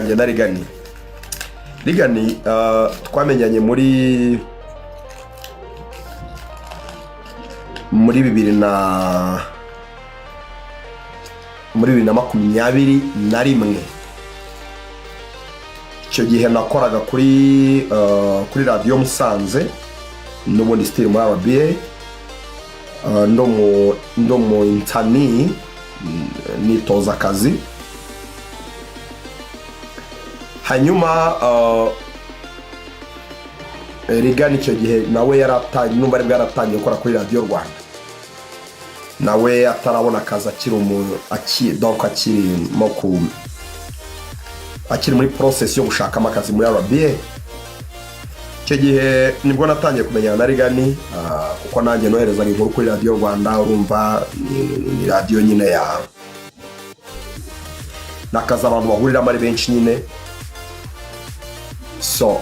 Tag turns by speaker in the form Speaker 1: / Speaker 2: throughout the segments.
Speaker 1: Njye na Rigani. Rigani twamenyanye muri 2021. Icyo gihe nakoraga kuri radio Musanze n'ubundi still muri RBA ndo mu intani nitoza akazi. Hanyuma Rigani icyo gihe nawe yaratangiye numva ari bwaratangiye gukora kuri radio Rwanda. Nawe atarabona akazi akiri muri process yo gushaka akazi muri RBA. Icyo gihe nibwo natangiye kumenyana na Rigani kuko nanjye noherezaga inkuru kuri radio Rwanda. Urumva ni radio nyine ya nakaza abantu bahurira ari benshi nyine. So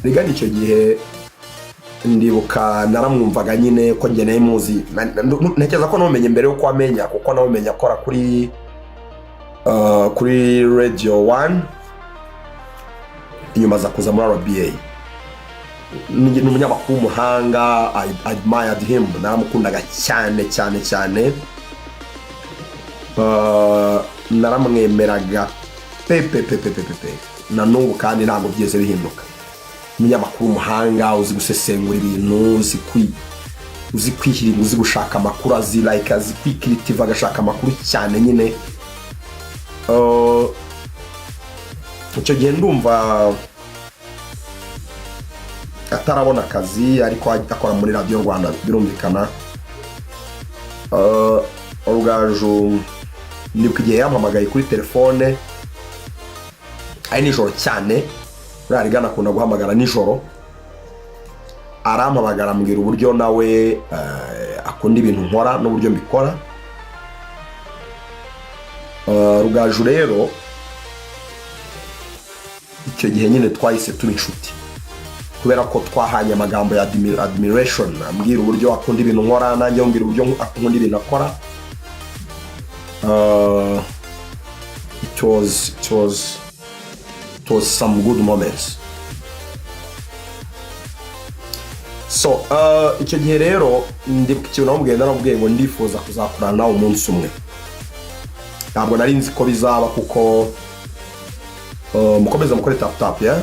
Speaker 1: Rigani icyo gihe ndibuka naramwumvaga nyine ko njye naye muzi. Ntekereza ko namenye mbere yo kwamenya kuko namenye akora kuri Radio 1 inyuma za kuza muri RBA. Ni umunyamakuru w'umuhanga. I admired him. Naramukundaga cyane. Naramwemeraga pepe na n'ubu kandi ntabwo byeze bihinduka. Umunyamakuru w'umuhanga uzi gusesengura ibintu, uzi kwihirira, uzi gushaka amakuru, azi kwikiritiva agashaka amakuru cyane nyine. Icyo gihe ndumva atarabona akazi ariko akora muri radio Rwanda birumvikana. Rugaju ndibuka igihe yampamagaye kuri telefone ari nijoro cyane. Rigani akunda guhamagara nijoro, arampamagara ambwira uburyo nawe akunda ibintu nkora n'uburyo mbikora. Rugaju rero icyo gihe nyine twahise tuba inshuti kubera ko twahanye amagambo ya admiration. Ambwira uburyo akunda ibintu nkora, nanjye ambwira uburyo akunda ibintu akora. It was some good moments. So icyo gihe rero ndibuka namubwiye ngo ndifuza kuzakorana nawe umunsi umwe. Ntabwo nari nzi ko bizaba kuko mukomeza mukore tap ya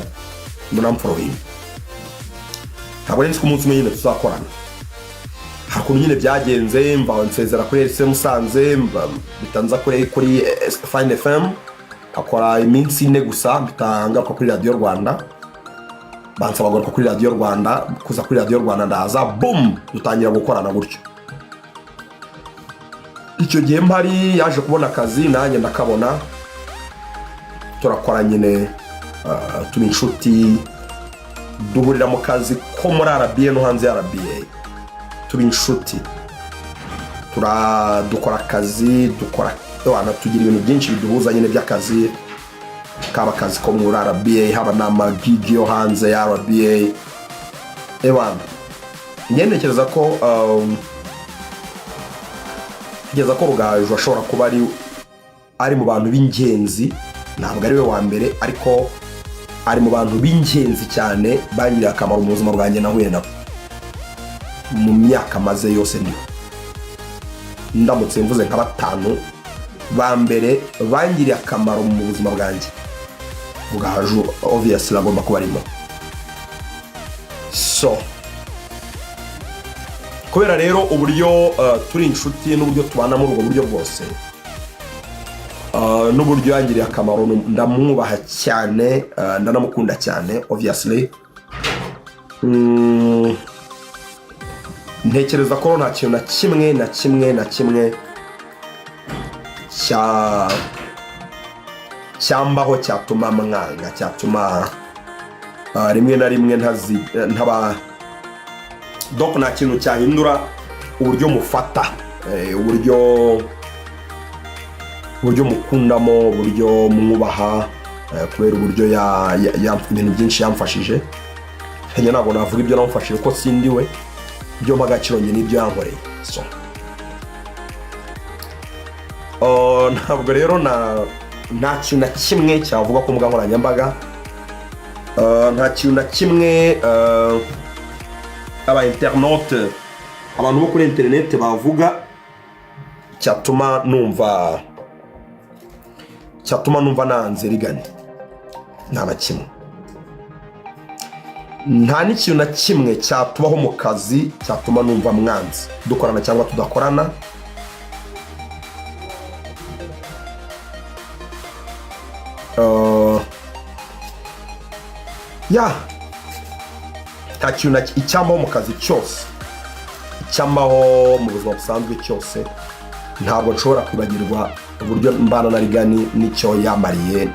Speaker 1: munamfollowing. Ntabwo nari nzi ko umunsi umwe nyine tuzakorana. Hakuno nyine byagenze mva nsezera kuri RC Musanze bitanza kuri Fine FM. Akora iminsi 4 gusa bitanga kuri radio Rwanda. Bansaba garuka kuri radio Rwanda, kuza kuri radio Rwanda ndaza boom dutangira gukorana gutyo. Icyo gihe mpari yaje kubona akazi nanjye ndakabona. Turakora nyine tumi inshuti duhurira mu kazi ko muri RBA no hanze ya RBA. Tumi inshuti dukora akazi tugira ibintu byinshi biduhuza nyine by'akazi. Kaba akazi ko muri RBA, haba n'amagigi yo hanze ya RBA. Ntekereza ko Rugaju ashobora kuba ari mu bantu b'ingenzi. Ntabwo ari we wa mbere ariko ari mu bantu b'ingenzi cyane bangiriye akamaro mu buzima bwanjye nahuye nabo mu myaka maze yose. Ndamutse mvuze nka 5 ba mbere bangiriye akamaro mu buzima bwanjye, Rugaju obviously agomba kuba arimo. So kubera rero uburyo turi inshuti n'uburyo tubana muri ubwo buryo bwose, n'uburyo yangiriye akamaro, ndamwubaha cyane, ndanamukunda cyane obviously. Ntekereza ko nta kintu na kimwe cyambaho cyatuma mwanga, cyatuma rimwe na rimwe ntaba donc nta kintu cyahindura uburyo mufata, uburyo mukundamo, uburyo mwubaha, kubera uburyo ibintu byinshi yamfashije. Ntabwo navuga ibyo namufashije ko sindiwe, ibyo magaciro nyine ibyo yankoreye. So ntabwo rero nta kintu na kimwe cyavuga ku mbuga nkoranyambaga, nta kintu na kimwe aba internaute, abantu bo kuri internet bavuga cyatuma numva nanze rigani. Nta na kimwe, nta n'ikintu na kimwe cyatubaho mu kazi cyatuma numva mwanze, dukorana cyangwa tudakorana. Nta kintu icyambaho mu kazi cyose, icyambaho mu buzima busanzwe cyose, ntabwo nshobora kwibagirwa uburyo mbana na rigani n'icyo yamariye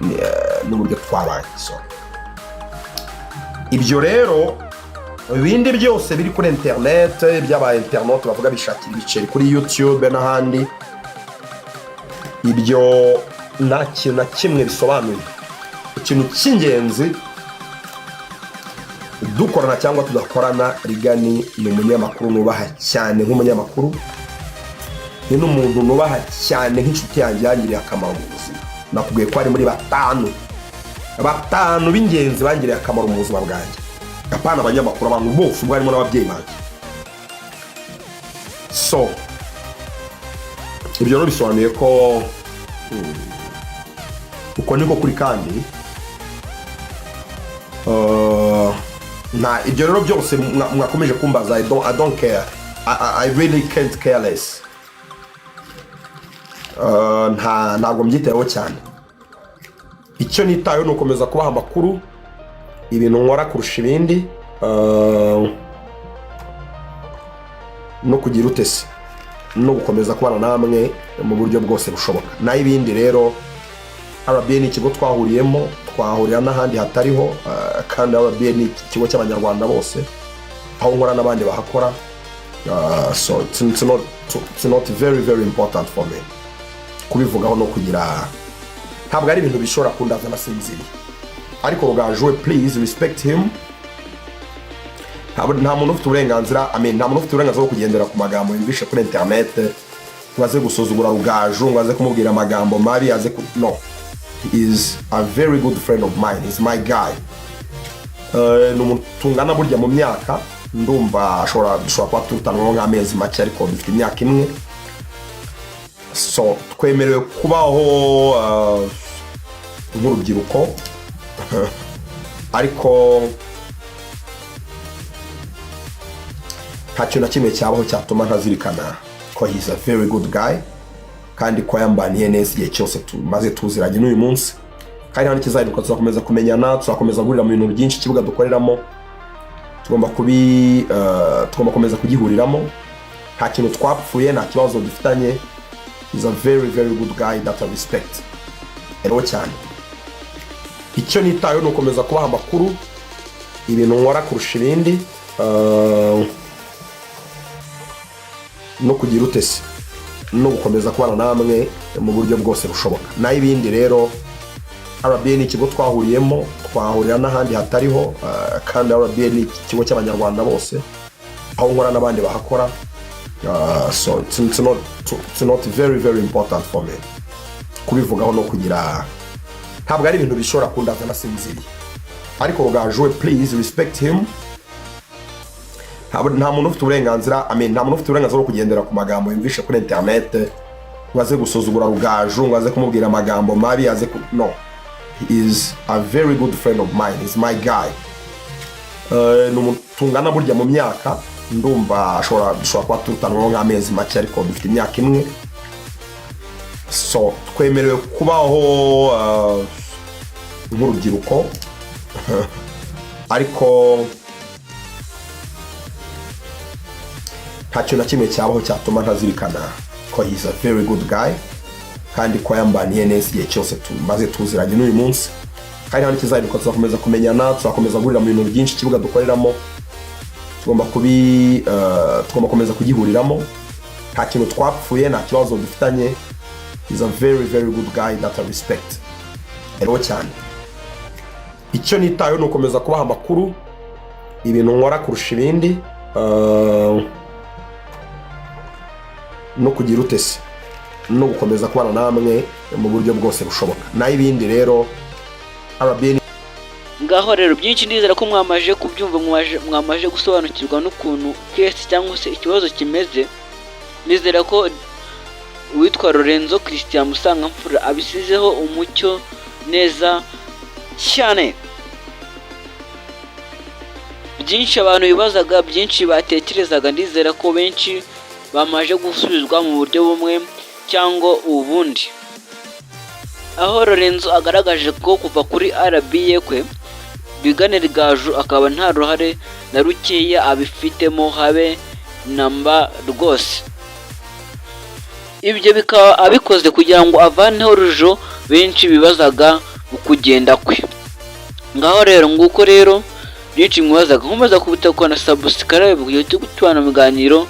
Speaker 1: n'uburyo twabaye. Ibyo rero ibindi byose biri kuri internet, by'aba internaute bavuga bishakira ibiceri kuri YouTube n'ahandi, ibyo nta kintu na kimwe bisobanuye. Ikintu cy'ingenzi, dukorana cyangwa tudakorana, rigani ni umunyamakuru nubaha cyane nk'umunyamakuru, ni n'umuntu nubaha cyane nk'inshuti yanjye yangiriye akamaro mu buzima. Nakubwiye ko ari muri batanu b'ingenzi bangiriye akamaro mu buzima bwanjye, apana abanyamakuru, abantu bose ubwo harimo n'ababyeyi banjye. So ibyo rero bisobanuye ko uko niko kuri, kandi ibyo rero byose mwakomeje kumbaza, I don't care, I really can't care less. Ntabwo mbyitayeho cyane. Icyo nitayeho ni ukomeza kubaha amakuru, ibintu nkora kurusha ibindi, no kugira utese, no gukomeza kubana namwe mu buryo bwose bushoboka. Naho ibindi rero, RBA ni ikigo twahuriyemo, twahurira n'ahandi hatariho, kandi RBA ni ikigo cy'abanyarwanda bose, aho nkora n'abandi bahakora. So it's not very very important for me kubivugaho no kugira, ntabwo ari ibintu bishobora kundaza nasinziriye. Ariko Rugaju, please respect him. Nta muntu ufite uburenganzira, nta muntu ufite uburenganzira bwo kugendera ku magambo yumvishe kuri internet, waze gusuzugura Rugaju, waze kumubwira amagambo mabi, no. He is a very good friend of mine. He's my guy. Ni umuntu tungana burya mu myaka, ndumva dushobora kuba tutanwa nk'amezi make, ariko dufite imyaka imwe. So twemerewe kubaho nk'urubyiruko, ariko nta kintu na kimwe cyabaho cyatuma ntazirikana ko he's a very good guy, kandi ko yambaniye neza igihe cyose tumaze tuziranye n'uyu munsi. Kandi hano kizahinduka, tuzakomeza kumenyana, tuzakomeza guhurira mu bintu byinshi. Ikibuga dukoreramo tugomba komeza kugihuriramo. Nta kintu twapfuye, nta kibazo dufitanye. He's a very very good guy that I respect rero cyane. Icyo nitayeho ni ukomeza kubaha amakuru, ibintu nkora kurusha ibindi, no kugira utese, no gukomeza kubana namwe mu buryo bwose bushoboka. Naho ibindi rero, RBA ni ikigo twahuriyemo, twahurira n'ahandi hatariho, kandi RBA ni ikigo cy'abanyarwanda bose, aho nkora n'abandi bahakora. So it's not very very important for me kubivugaho no kugira, ntabwo ari ibintu bishobora kundaza nasinziriye. Ariko Rugaju, please respect him. Nta muntu ufite uburenganzira, nta muntu ufite uburenganzira bwo kugendera ku magambo yumvishe kuri internet, waze gusuzugura Rugaju, waze kumubwira amagambo mabi, no. He is a very good friend of mine. He's my guy. Ni umuntu tungana burya mu myaka, ndumva dushobora kuba tutanwa nk'amezi make, ariko dufite imyaka imwe. So twemerewe kubaho nk'urubyiruko, ariko nta kintu na kimwe cyabaho cyatuma ntazirikana ko he's a very good guy, kandi ko yambaniye neza igihe cyose tumaze tuziranye n'uyu munsi. Kandi hano kizahinduka, tuzakomeza kumenyana, tuzakomeza guhurira mu bintu byinshi. Ikibuga dukoreramo tugomba komeza kugihuriramo. Nta kintu twapfuye, nta kibazo dufitanye. He's a very very good guy that I respect rero cyane. Icyo nitayeho ni ukomeza kubaha amakuru, ibintu nkora kurusha ibindi, no kugira utese, no gukomeza kubana namwe mu buryo bwose bushoboka. Naho ibindi rero RBN
Speaker 2: ngaho rero byinshi ndizera ko mwamaje kubyumva, mwamaje gusobanukirwa n'ukuntu case cyangwa se ikibazo kimeze. Nizera ko witwa Lorenzo Christian Musangamfura abisizeho umucyo neza cyane. Byinshi abantu bibazaga, byinshi batekerezaga, ndizera ko benshi bamaje gusubizwa mu buryo bumwe cyangwa ubundi. Aho Lorenzo agaragaje ko kuva kuri RBA kwe Rigani Rugaju akaba nta ruhare na rukeya abifitemo habe namba rwose. Ibyo bikaba abikoze kugira ngo avaneho urujo benshi bibazaga ukugenda kwe. Ngaho rero nguko rero byinshi mwibazaga, nkomeza kubitakwa na subscribe kugira ngo tubana mu biganiro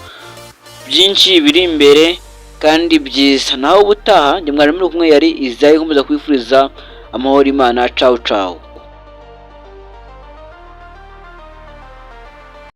Speaker 2: byinshi biri imbere kandi byiza. Naho ubutaha njye mwari muri kumwe yari Izayi, nkomeza kwifuriza amahoro Imana. Ciao ciao.